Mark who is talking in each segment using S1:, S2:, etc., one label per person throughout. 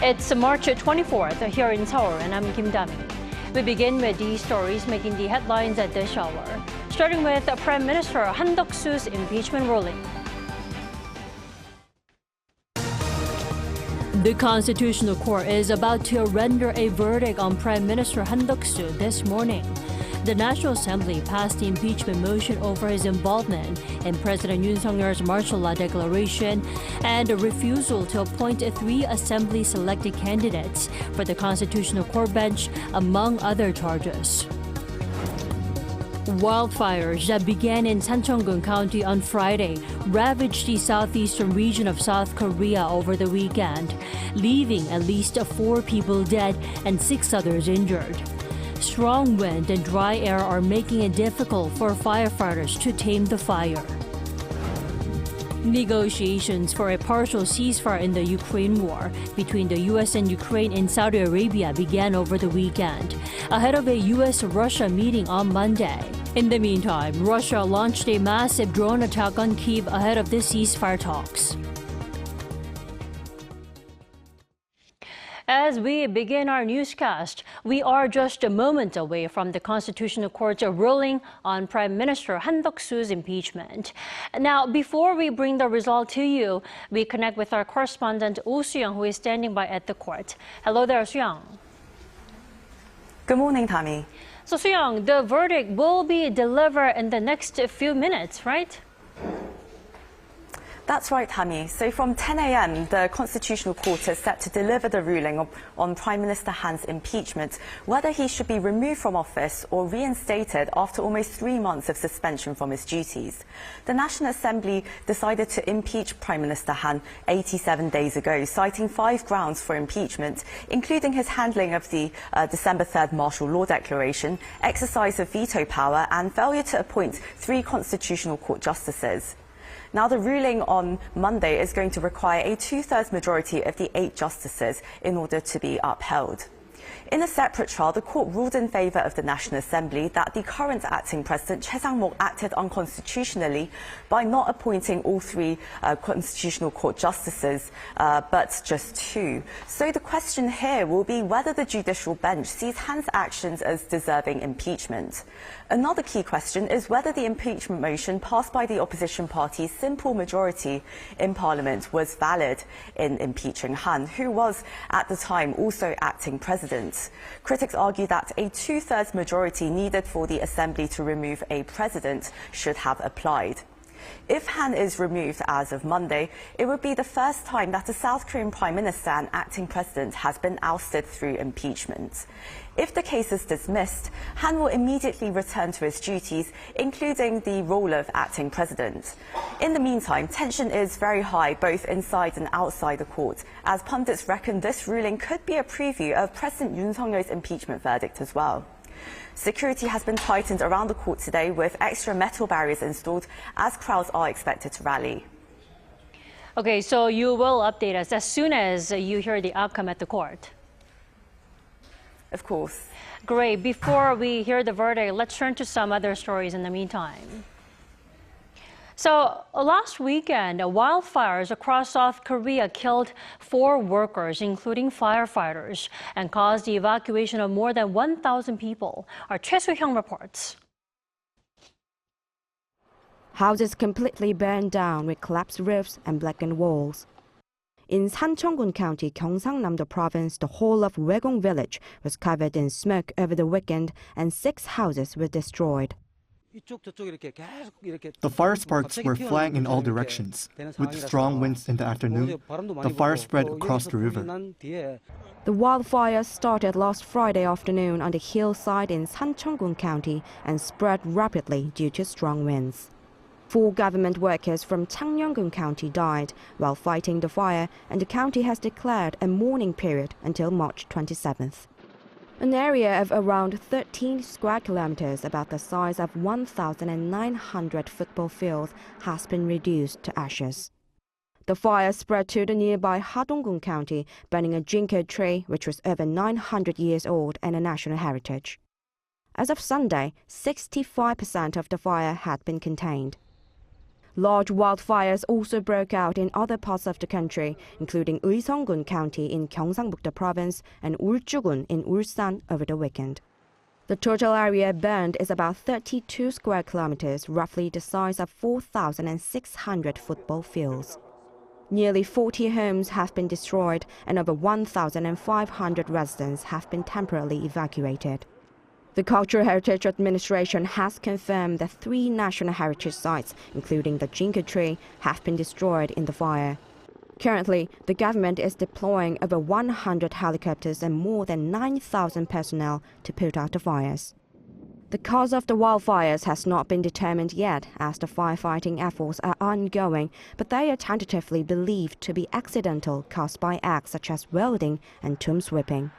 S1: It's March 24th here in Seoul, and I'm Kim Dami. We begin with these stories making the headlines at this hour, starting with Prime Minister Han Duck-soo's impeachment ruling. The Constitutional Court is about to render a verdict on Prime Minister Han Duck-soo this morning. The National Assembly passed the impeachment motion over his involvement in President Yoon Suk-yeol's martial law declaration and a refusal to appoint 3 Assembly-selected candidates for the Constitutional Court bench, among other charges. Wildfires that began in Sancheong-gun County on Friday ravaged the southeastern region of South Korea over the weekend, leaving at least 4 people dead and 6 others injured. Strong wind and dry air are making it difficult for firefighters to tame the fire. Negotiations for a partial ceasefire in the Ukraine war between the U.S. and Ukraine in Saudi Arabia began over the weekend, ahead of a U.S. Russia meeting on Monday. In the meantime, Russia launched a massive drone attack on Kyiv ahead of the ceasefire talks. As we begin our newscast, we are just a moment away from the Constitutional Court's ruling on Prime Minister Han Duck-soo's impeachment. Now, before we bring the result to you, we connect with our correspondent, Oh Soo-young, who is standing by at the court. Hello there, Soo-young.
S2: Good morning, Tammy.
S1: So, Soo-young, the verdict will be delivered in the next few minutes, right?
S2: That's right, Tammy. So from 10 a.m., the Constitutional Court is set to deliver the ruling on Prime Minister Han's impeachment, whether he should be removed from office or reinstated after almost 3 months of suspension from his duties. The National Assembly decided to impeach Prime Minister Han 87 days ago, citing 5 grounds for impeachment, including his handling of the December 3rd martial law declaration, exercise of veto power, and failure to appoint 3 Constitutional Court justices. Now, the ruling on Monday is going to require a 2/3 majority of the 8 justices in order to be upheld. In a separate trial, the court ruled in favour of the National Assembly that the current acting president, Choi Sang-mok, acted unconstitutionally by not appointing all 3 Constitutional Court justices, but just 2. So the question here will be whether the judicial bench sees Han's actions as deserving impeachment. Another key question is whether the impeachment motion passed by the opposition party's simple majority in Parliament was valid in impeaching Han, who was at the time also acting president. Critics argue that a 2/3 majority needed for the Assembly to remove a president should have applied. If Han is removed as of Monday, it would be the first time that a South Korean Prime Minister and acting president has been ousted through impeachment. If the case is dismissed, Han will immediately return to his duties, including the role of acting president. In the meantime, tension is very high both inside and outside the court, as pundits reckon this ruling could be a preview of President Yoon Suk-yeol's impeachment verdict as well. Security has been tightened around the court today with extra metal barriers installed as crowds are expected to rally.
S1: Okay, so you will update us as soon as you hear the outcome at the court.
S2: Of course.
S1: Great. Before we hear the verdict, let's turn to some other stories in the meantime. So last weekend, wildfires across South Korea killed 4 workers, including firefighters, and caused the evacuation of more than 1,000 people. Our Choi Soo-hyung reports.
S3: Houses completely burned down with collapsed roofs and blackened walls. In Sancheong-gun County, Gyeongsang-namdo Province, the whole of Waegong village was covered in smoke over the weekend, and 6 houses were destroyed.
S4: The fire sparks were flying in all directions. With strong winds in the afternoon, the fire spread across the river.
S3: The wildfires started last Friday afternoon on the hillside in Sancheong-gun County and spread rapidly due to strong winds. 4 government workers from Changnyeong-gun County died while fighting the fire, and the county has declared a mourning period until March 27th. An area of around 13 square kilometers, about the size of 1,900 football fields, has been reduced to ashes. The fire spread to the nearby Hadong-gun County, burning a ginkgo tree which was over 900 years old and a national heritage. As of Sunday, 65% of the fire had been contained. Large wildfires also broke out in other parts of the country, including Uiseong-gun County in Gyeongsangbuk-do Province and Ulju-gun in Ulsan over the weekend. The total area burned is about 32 square kilometers, roughly the size of 4,600 football fields. Nearly 40 homes have been destroyed and over 1,500 residents have been temporarily evacuated. The Cultural Heritage Administration has confirmed that 3 national heritage sites, including the Jinko tree, have been destroyed in the fire. Currently, the government is deploying over 100 helicopters and more than 9,000 personnel to put out the fires. The cause of the wildfires has not been determined yet, as the firefighting efforts are ongoing, but they are tentatively believed to be accidental, caused by acts such as welding and tomb sweeping.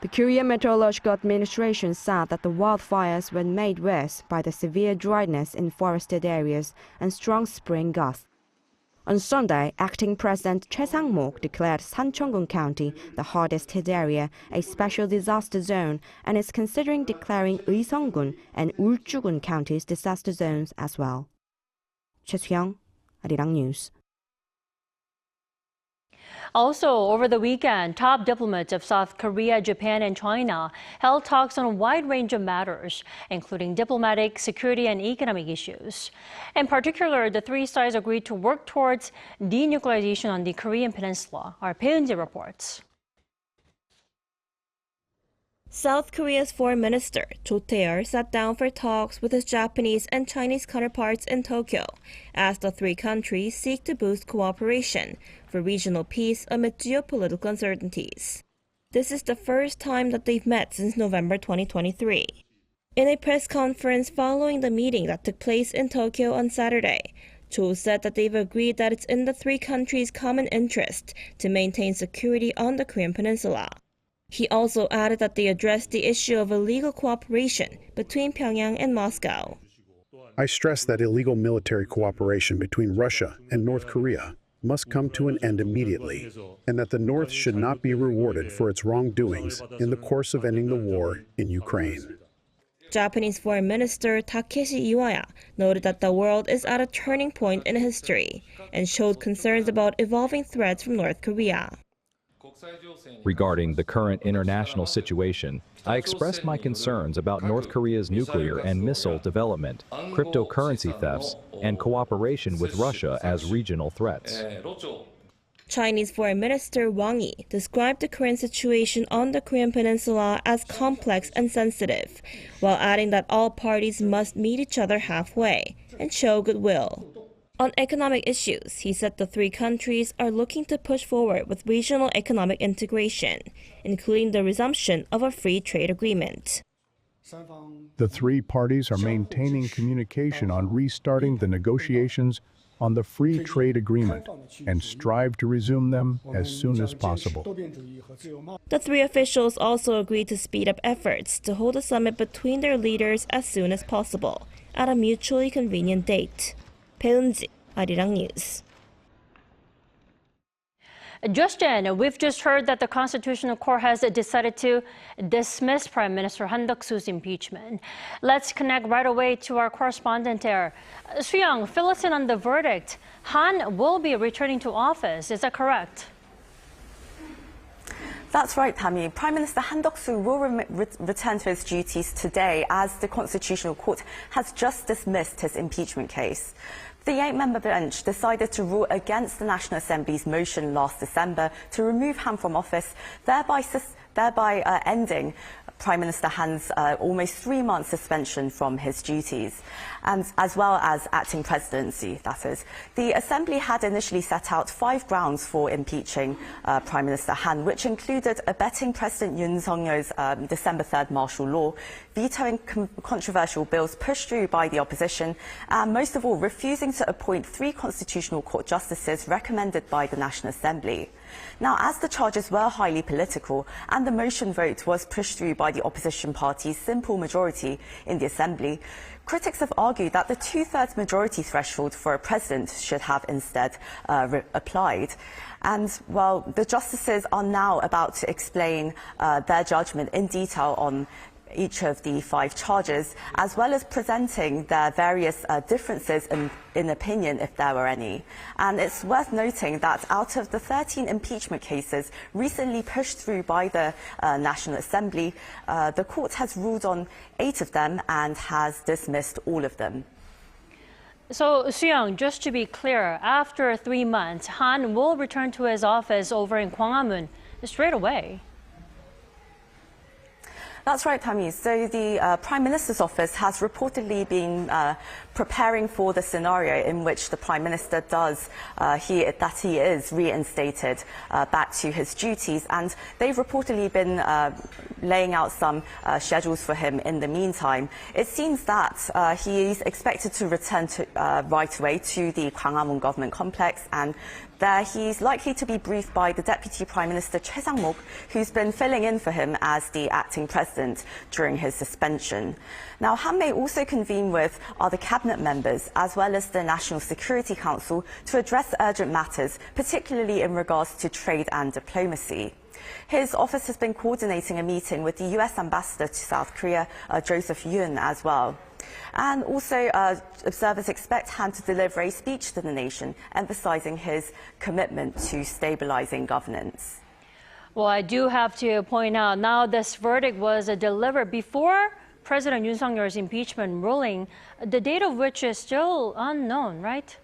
S3: The Korean Meteorological Administration said that the wildfires were made worse by the severe dryness in forested areas and strong spring gusts. On Sunday, Acting President Choi Sang-mok declared Sancheong-gun County, the hardest hit area, a special disaster zone and is considering declaring Uiseong-gun and Ulju-gun counties disaster zones as well. Choi Soo-young, Arirang News.
S1: Also, over the weekend, top diplomats of South Korea, Japan, and China held talks on a wide range of matters, including diplomatic, security, and economic issues. In particular, the 3 sides agreed to work towards denuclearization on the Korean Peninsula. Our Peunji reports.
S5: South Korea's Foreign Minister Cho Tae-yeol sat down for talks with his Japanese and Chinese counterparts in Tokyo as the 3 countries seek to boost cooperation for regional peace amid geopolitical uncertainties. This is the first time that they've met since November 2023. In a press conference following the meeting that took place in Tokyo on Saturday, Cho said that they've agreed that it's in the 3 countries' common interest to maintain security on the Korean Peninsula. He also added that they addressed the issue of illegal cooperation between Pyongyang and Moscow.
S6: I stress that illegal military cooperation between Russia and North Korea must come to an end immediately, and that the North should not be rewarded for its wrongdoings in the course of ending the war in Ukraine.
S5: Japanese Foreign Minister Takeshi Iwaya noted that the world is at a turning point in history and showed concerns about evolving threats from North Korea.
S7: Regarding the current international situation, I expressed my concerns about North Korea's nuclear and missile development, cryptocurrency thefts, and cooperation with Russia as regional threats.
S5: Chinese Foreign Minister Wang Yi described the current situation on the Korean Peninsula as complex and sensitive, while adding that all parties must meet each other halfway and show goodwill. On economic issues, he said the 3 countries are looking to push forward with regional economic integration, including the resumption of a free trade agreement.
S8: The 3 parties are maintaining communication on restarting the negotiations on the free trade agreement and strive to resume them as soon as possible.
S5: The 3 officials also agreed to speed up efforts to hold a summit between their leaders as soon as possible at a mutually convenient date. Peunji, Arirang News.
S1: Justin, we've just heard that the Constitutional Court has decided to dismiss Prime Minister Han Duck-soo's impeachment. Let's connect right away to our correspondent there. Soo-young, fill us in on the verdict. Han will be returning to office, is that correct?
S2: That's right, Tammy. Prime Minister Han Duck-soo will return to his duties today as the Constitutional Court has just dismissed his impeachment case. The 8-member bench decided to rule against the National Assembly's motion last December to remove Han from office, thereby ending Prime Minister Han's almost 3-month suspension from his duties, and as well as acting presidency, that is. The Assembly had initially set out 5 grounds for impeaching Prime Minister Han, which included abetting President Yoon Suk-yeol's December 3rd martial law, vetoing controversial bills pushed through by the opposition, and most of all, refusing to appoint 3 Constitutional Court justices recommended by the National Assembly. Now, as the charges were highly political and the motion vote was pushed through by the opposition party's simple majority in the Assembly, critics have argued that the 2/3 majority threshold for a president should have instead applied. And, well, the justices are now about to explain their judgment in detail on each of the 5 charges, as well as presenting their various differences in opinion, if there were any. And it's worth noting that out of the 13 impeachment cases recently pushed through by the National Assembly, the court has ruled on 8 of them and has dismissed all of them.
S1: So, Soo-young, just to be clear, after 3 months, Han will return to his office over in Gwanghwamun straight away.
S2: That's right, Tammy. So the Prime Minister's office has reportedly been preparing for the scenario in which the Prime Minister does, he is reinstated back to his duties. And they've reportedly been laying out some schedules for him in the meantime. It seems that he's expected to return right away to the Gwanghwamun government complex, and there he's likely to be briefed by the Deputy Prime Minister Choi Sang-mok, who's been filling in for him as the acting president during his suspension. Now, Han may also convene with other cabinet members as well as the National Security Council to address urgent matters, particularly in regards to trade and diplomacy. His office has been coordinating a meeting with the U.S. Ambassador to South Korea, Joseph Yun, as well. And also, observers expect Han to deliver a speech to the nation, emphasizing his commitment to stabilizing governance.
S1: Well, I do have to point out now this verdict was delivered before President Yoon Suk-yeol's impeachment ruling, the date of which is still unknown, right?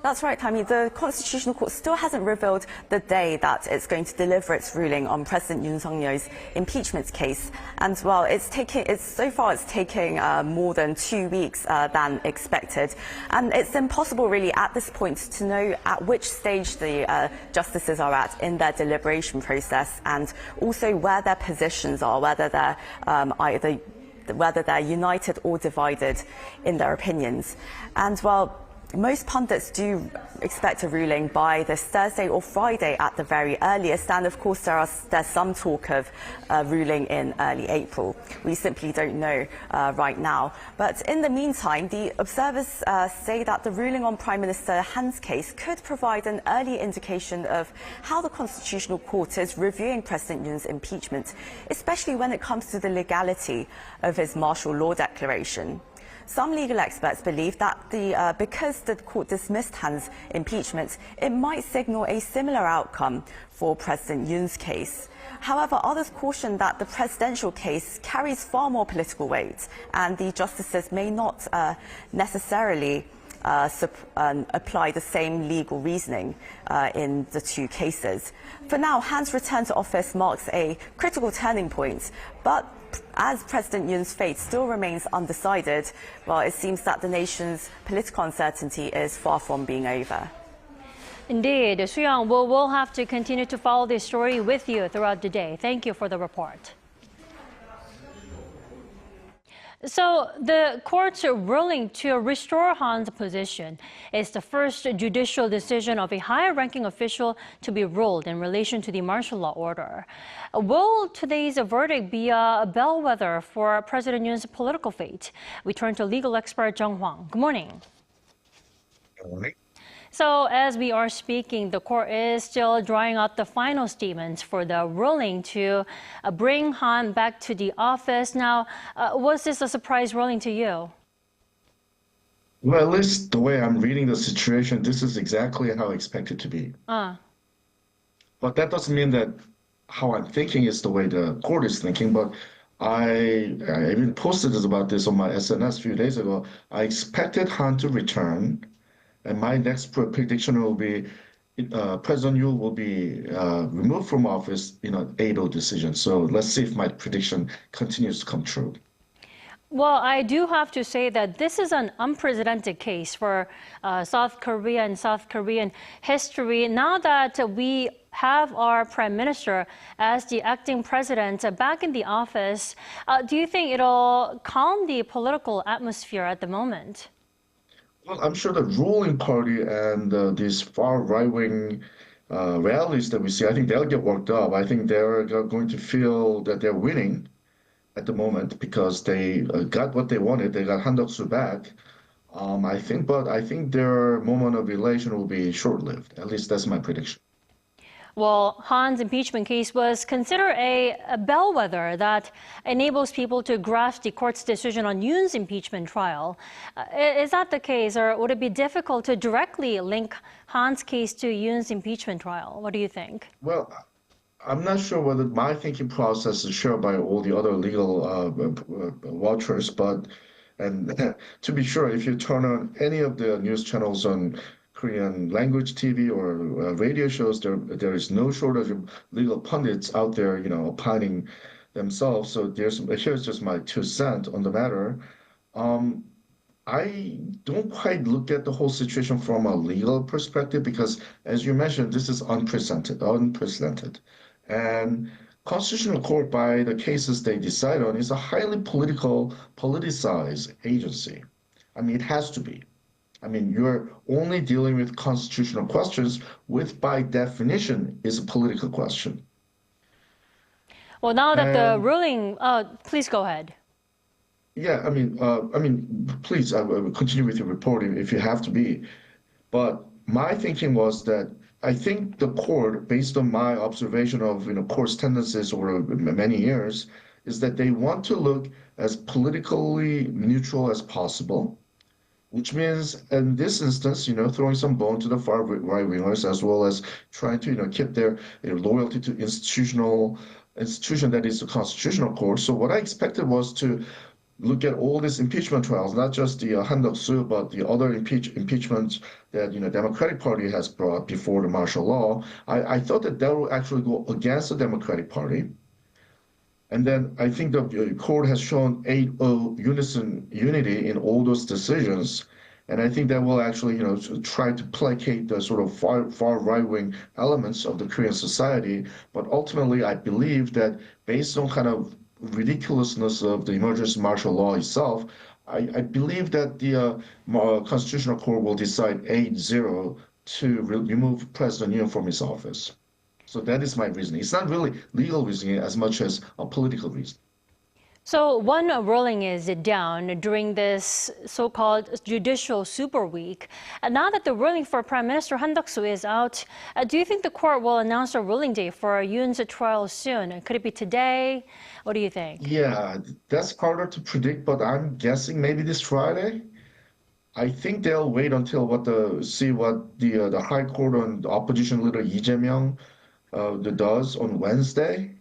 S2: That's right, Tammy. The Constitutional Court still hasn't revealed the day that it's going to deliver its ruling on President Yoon Suk-yeol's impeachment case. And well, so far it's taking more than 2 weeks than expected. And it's impossible really at this point to know at which stage the justices are at in their deliberation process, and also where their positions are, whether they're united or divided in their opinions. And well, most pundits do expect a ruling by this Thursday or Friday at the very earliest, and of course there's some talk of ruling in early April. We simply don't know right now. But in the meantime, the observers say that the ruling on Prime Minister Han's case could provide an early indication of how the Constitutional Court is reviewing President Yoon's impeachment, especially when it comes to the legality of his martial law declaration. Some legal experts believe that because the court dismissed Han's impeachment, it might signal a similar outcome for President Yoon's case. However, others caution that the presidential case carries far more political weight, and the justices may not necessarily apply the same legal reasoning in the 2 cases. For now, Han's return to office marks a critical turning point, but as President Yoon's fate still remains undecided, well, it seems that the nation's political uncertainty is far from being over.
S1: Indeed. Soo-young, we'll have to continue to follow this story with you throughout the day. Thank you for the report. So the court's ruling to restore Han's position is the first judicial decision of a higher-ranking official to be ruled in relation to the martial law order. Will today's verdict be a bellwether for President Yoon's political fate? We turn to legal expert Jung Hwang. Good morning.
S9: Good morning.
S1: So as we are speaking, the court is still drawing out the final statements for the ruling to bring Han back to the office. Now, was this a surprise ruling to you?
S9: Well, at least the way I'm reading the situation, this is exactly how I expect it to be. But that doesn't mean that how I'm thinking is the way the court is thinking. But I even posted about this on my SNS a few days ago. I expected Han to return. And my next prediction will be President Yoon will be removed from office in an 8-0 decision. So let's see if my prediction continues to come true.
S1: Well, I do have to say that this is an unprecedented case for South Korea and South Korean history. Now that we have our prime minister as the acting president back in the office, do you think it'll calm the political atmosphere at the moment?
S9: Well, I'm sure the ruling party and these far right-wing rallies that we see, I think they'll get worked up. I think they're going to feel that they're winning at the moment because they got what they wanted. They got Han Duck-soo back. I think their moment of elation will be short-lived. At least that's my prediction.
S1: Well, Han's impeachment case was considered a bellwether that enables people to grasp the court's decision on Yoon's impeachment trial. Is that the case, or would it be difficult to directly link Han's case to Yoon's impeachment trial? What do you think?
S9: Well, I'm not sure whether my thinking process is shared by all the other legal watchers, but to be sure, if you turn on any of the news channels on Korean language TV or radio shows, there is no shortage of legal pundits out there, opining themselves. So here's just my 2 cents on the matter. I don't quite look at the whole situation from a legal perspective because, as you mentioned, this is unprecedented. And Constitutional Court, by the cases they decide on, is a highly politicized agency. I mean, it has to be. I mean, you're only dealing with constitutional questions, which by definition is a political question.
S1: Well, now that the ruling, please go ahead.
S9: Yeah, I mean, please continue with your reporting if you have to be. But my thinking was that I think the court, based on my observation of court's tendencies over many years, is that they want to look as politically neutral as possible. Which means, in this instance, throwing some bone to the far right-wingers, as well as trying to, keep their loyalty to institution that is the Constitutional Court. So what I expected was to look at all these impeachment trials, not just the Han Duck-soo, but the other impeachments that Democratic Party has brought before the martial law. I thought that would actually go against the Democratic Party. And then I think the court has shown 8-0 unity in all those decisions. And I think that will actually, try to placate the sort of far right-wing elements of the Korean society. But ultimately, I believe that based on kind of ridiculousness of the emergency martial law itself, I believe that the Constitutional Court will decide 8-0 to remove President Yoon from his office. So that is my reasoning. It's not really legal reasoning as much as a political reason.
S1: So one ruling is down during this so-called judicial super week. And now that the ruling for Prime Minister Han Duck-soo is out, do you think the court will announce a ruling date for Yoon's trial soon? Could it be today? What do you think?
S9: Yeah, that's harder to predict, but I'm guessing maybe this Friday. I think they'll wait until see what the High Court on opposition leader Lee Jae-myung does on Wednesday.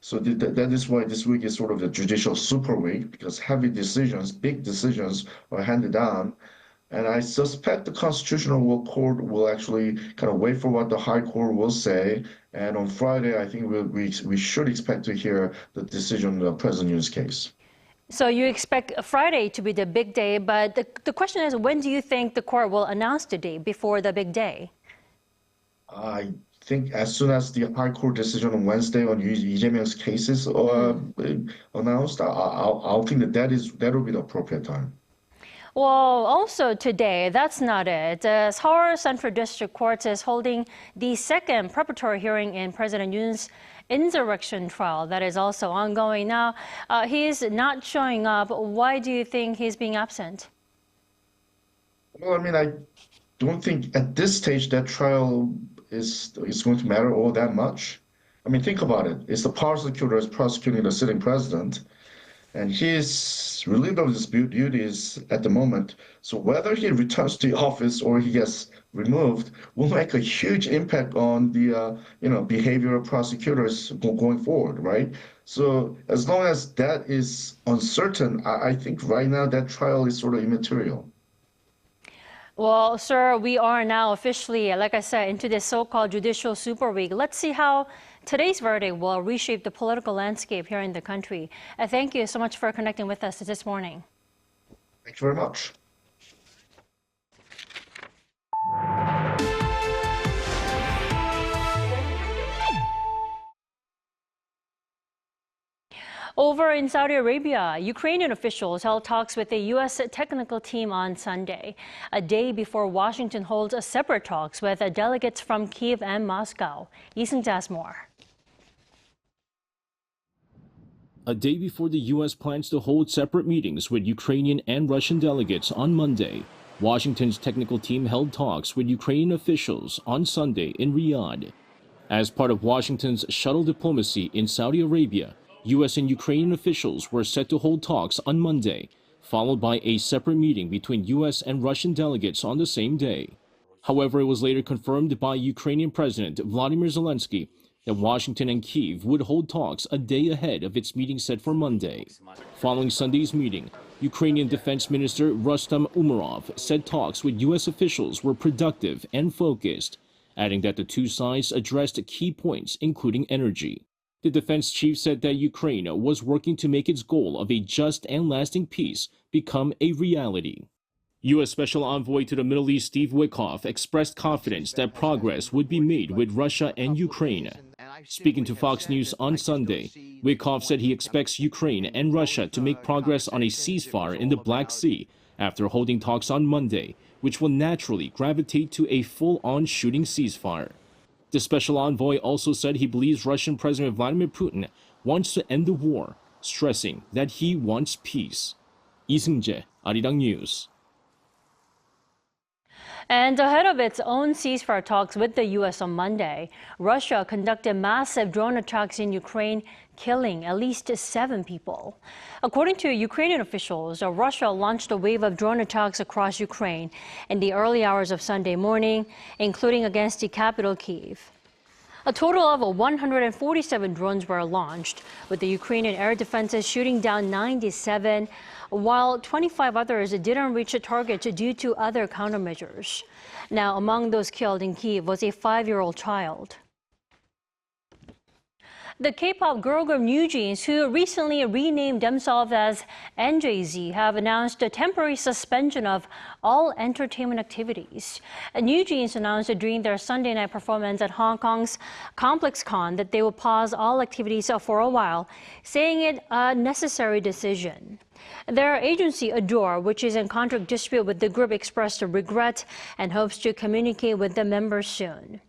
S9: So that is why this week is sort of the judicial super week, because heavy decisions, big decisions are handed down. And I suspect the Constitutional Court will actually kind of wait for what the High Court will say. And on Friday, I think we should expect to hear the decision on President Yoon's case.
S1: So you expect Friday to be the big day, but the question is, when do you think the court will announce the date before the big day?
S9: I think as soon as the High Court decision on Wednesday on Lee Jae-myung's case is announced, I'll think that will be the appropriate time.
S1: Well, also today, that's not it. Seoul Central District Court is holding the second preparatory hearing in President Yoon's insurrection trial that is also ongoing. Now, he's not showing up. Why do you think he's being absent?
S9: Well, I mean, I don't think at this stage that trial is going to matter all that much. I mean, think about it. It's the prosecutor is prosecuting the sitting president, and he is relieved of his duties at the moment. So whether he returns to the office or he gets removed will make a huge impact on the behavior of prosecutors going forward, right? So as long as that is uncertain, I think right now that trial is sort of immaterial.
S1: Well, sir, we are now officially, like I said, into this so-called judicial super week. Let's see how today's verdict will reshape the political landscape here in the country. Thank you so much for connecting with us this morning.
S9: Thank you very much.
S1: Over in Saudi Arabia, Ukrainian officials held talks with the U.S. technical team on Sunday, a day before Washington holds separate talks with delegates from Kyiv and Moscow. Lee Seung-ja has more.
S10: A day before the U.S. plans to hold separate meetings with Ukrainian and Russian delegates on Monday, Washington's technical team held talks with Ukrainian officials on Sunday in Riyadh. As part of Washington's shuttle diplomacy in Saudi Arabia, U.S. and Ukrainian officials were set to hold talks on Monday, followed by a separate meeting between U.S. and Russian delegates on the same day. However, it was later confirmed by Ukrainian President Vladimir Zelensky that Washington and Kyiv would hold talks a day ahead of its meeting set for Monday. Following Sunday's meeting, Ukrainian Defense Minister Rustam Umerov said talks with U.S. officials were productive and focused, adding that the two sides addressed key points, including energy. The defense chief said that Ukraine was working to make its goal of a just and lasting peace become a reality. U.S. Special Envoy to the Middle East Steve Witkoff expressed confidence that progress would be made with Russia and Ukraine. Speaking to Fox News on Sunday, Witkoff said he expects Ukraine and Russia to make progress on a ceasefire in the Black Sea after holding talks on Monday, which will naturally gravitate to a full-on shooting ceasefire. The special envoy also said he believes Russian President Vladimir Putin wants to end the war, stressing that he wants peace. Lee Seung-jae, Arirang News.
S1: And ahead of its own ceasefire talks with the U.S. on Monday, Russia conducted massive drone attacks in Ukraine, killing at least 7 people. According to Ukrainian officials, Russia launched a wave of drone attacks across Ukraine in the early hours of Sunday morning, including against the capital, Kyiv. A total of 147 drones were launched, with the Ukrainian air defenses shooting down 97, while 25 others didn't reach a target due to other countermeasures. Now, among those killed in Kyiv was a 5-year-old child. The K-pop girl group NewJeans, who recently renamed themselves as NJZ, have announced a temporary suspension of all entertainment activities. NewJeans announced during their Sunday night performance at Hong Kong's ComplexCon that they will pause all activities for a while, saying it a necessary decision. Their agency, Adore, which is in contract dispute with the group, expressed regret and hopes to communicate with the members soon.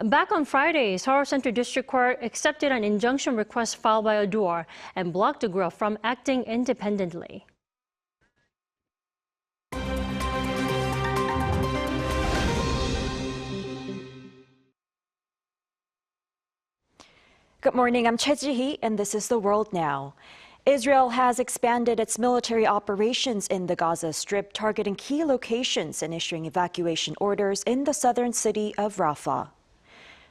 S1: Back on Friday, Seoul Central District Court accepted an injunction request filed by Adore and blocked the group from acting independently.
S11: Good morning, I'm Choi Ji-hee, and this is The World Now. Israel has expanded its military operations in the Gaza Strip, targeting key locations and issuing evacuation orders in the southern city of Rafah.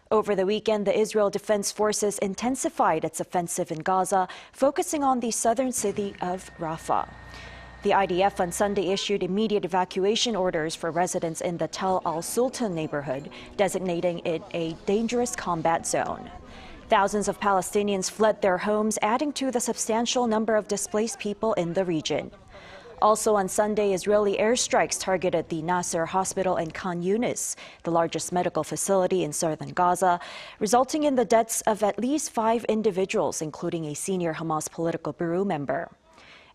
S11: Over the weekend, the Israel Defense Forces intensified its offensive in Gaza, focusing on the southern city of Rafah. The IDF on Sunday issued immediate evacuation orders for residents in the Tel al-Sultan neighborhood, designating it a dangerous combat zone. Thousands of Palestinians fled their homes, adding to the substantial number of displaced people in the region. Also on Sunday, Israeli airstrikes targeted the Nasser Hospital in Khan Yunis, the largest medical facility in southern Gaza, resulting in the deaths of at least 5 individuals, including a senior Hamas political bureau member.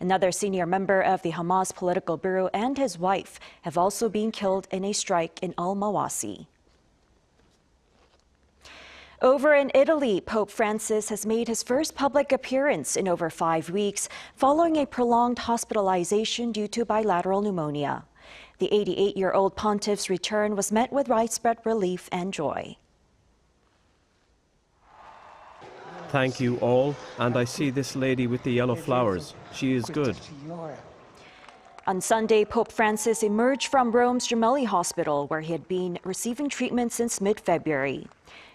S11: Another senior member of the Hamas political bureau and his wife have also been killed in a strike in Al-Mawasi. Over in Italy, Pope Francis has made his first public appearance in over 5 weeks following a prolonged hospitalization due to bilateral pneumonia. The 88-year-old pontiff's return was met with widespread relief and joy.
S12: Thank you all, and I see this lady with the yellow flowers. She is good.
S11: On Sunday, Pope Francis emerged from Rome's Gemelli Hospital, where he had been receiving treatment since mid-February.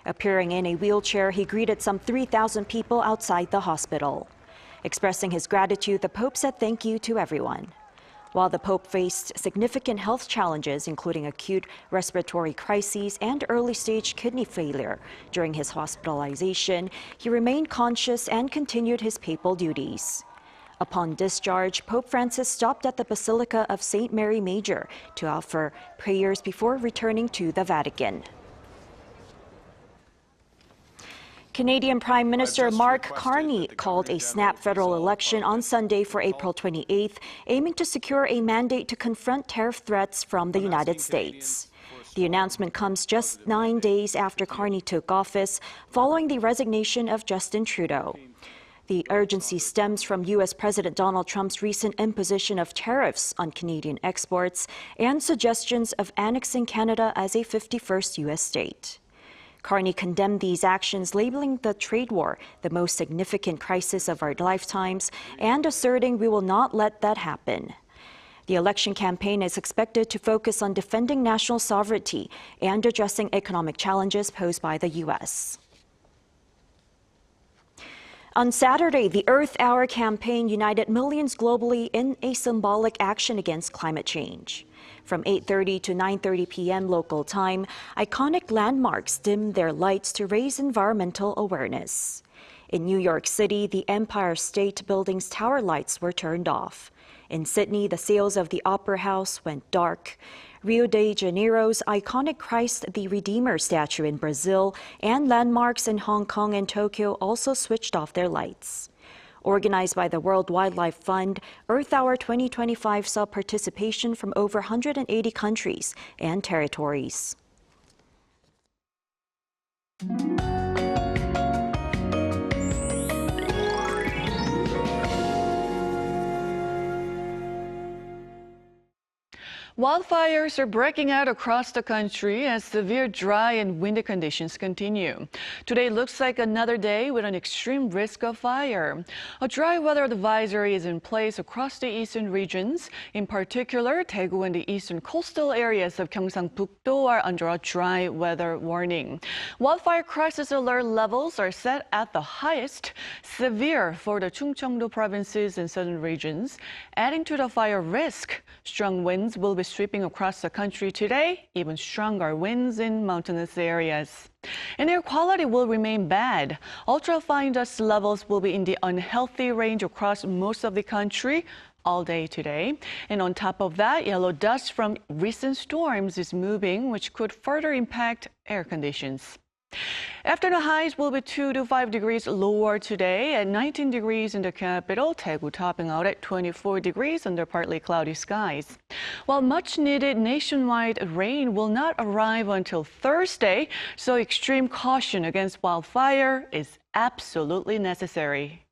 S11: Appearing in a wheelchair, he greeted some 3,000 people outside the hospital. Expressing his gratitude, the Pope said thank you to everyone. While the Pope faced significant health challenges, including acute respiratory crises and early-stage kidney failure during his hospitalization, he remained conscious and continued his papal duties. Upon discharge, Pope Francis stopped at the Basilica of St. Mary Major to offer prayers before returning to the Vatican. Canadian Prime Minister Mark Carney called a snap federal election on Sunday for April 28th, aiming to secure a mandate to confront tariff threats from the United States. The announcement comes just 9 days after Carney took office, following the resignation of Justin Trudeau. The urgency stems from U.S. President Donald Trump's recent imposition of tariffs on Canadian exports and suggestions of annexing Canada as a 51st U.S. state. Carney condemned these actions, labeling the trade war the most significant crisis of our lifetimes and asserting we will not let that happen. The election campaign is expected to focus on defending national sovereignty and addressing economic challenges posed by the U.S. On Saturday, the Earth Hour campaign united millions globally in a symbolic action against climate change. From 8:30 to 9:30 p.m. local time, iconic landmarks dimmed their lights to raise environmental awareness. In New York City, the Empire State Building's tower lights were turned off. In Sydney, the sails of the Opera House went dark. Rio de Janeiro's iconic Christ the Redeemer statue in Brazil and landmarks in Hong Kong and Tokyo also switched off their lights. Organized by the World Wildlife Fund, Earth Hour 2025 saw participation from over 180 countries and territories.
S13: Wildfires are breaking out across the country as severe dry and windy conditions continue. Today looks like another day with an extreme risk of fire. A dry weather advisory is in place across the eastern regions. In particular, Daegu and the eastern coastal areas of Gyeongsang-Bukdo are under a dry weather warning. Wildfire crisis alert levels are set at the highest, severe for the Chungcheongdo provinces and southern regions. Adding to the fire risk, strong winds will be sweeping across the country today, even stronger winds in mountainous areas. And air quality will remain bad. Ultrafine dust levels will be in the unhealthy range across most of the country all day today. And on top of that, yellow dust from recent storms is moving, which could further impact air conditions. Afternoon highs will be 2 to 5 degrees lower today at 19 degrees in the capital, Daegu topping out at 24 degrees under partly cloudy skies. While much needed nationwide rain will not arrive until Thursday, so extreme caution against wildfire is absolutely necessary.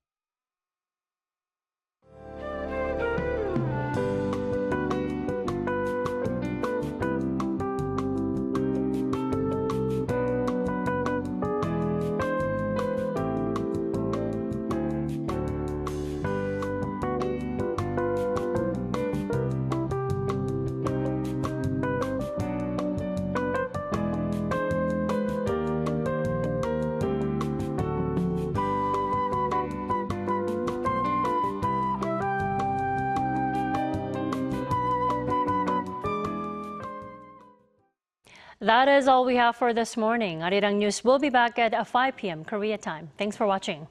S1: That is all we have for this morning. Arirang News will be back at 5 p.m. Korea time. Thanks for watching.